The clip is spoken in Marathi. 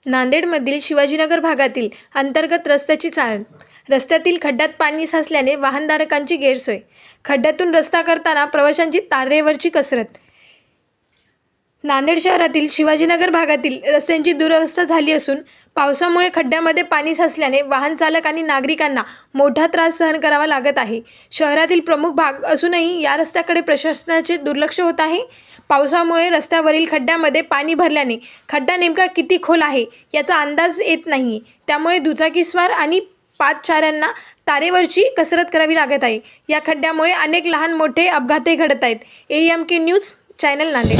नांदेडमधील शिवाजीनगर भागातील अंतर्गत रस्त्याची चाळण. रस्त्यातील खड्ड्यात पाणी साचल्याने वाहनधारकांची गैरसोय. खड्ड्यातून रस्ता करताना प्रवाशांची तारेवरची कसरत. नांदेड शहरातील शिवाजीनगर भागातील रस्त्यांची दुरवस्था झाली असून पावसामुळे खड्ड्यामध्ये पाणी साचल्याने वाहन चालक आणि नागरिकांना मोठा त्रास सहन करावा लागत आहे. शहरातील प्रमुख भाग असूनही या रस्त्याकडे प्रशासनाचे दुर्लक्ष होत आहे. पावसामुळे रस्त्यावरील खड्ड्यामध्ये पाणी भरल्याने खड्डा नेमका किती खोल आहे याचा अंदाज येत नाही. त्यामुळे दुचाकीस्वार आणि पादचाऱ्यांना तारेवरची कसरत करावी लागत आहे. या खड्ड्यामुळे अनेक लहान मोठे अपघातही घडत आहेत. AMK news channel Nanded.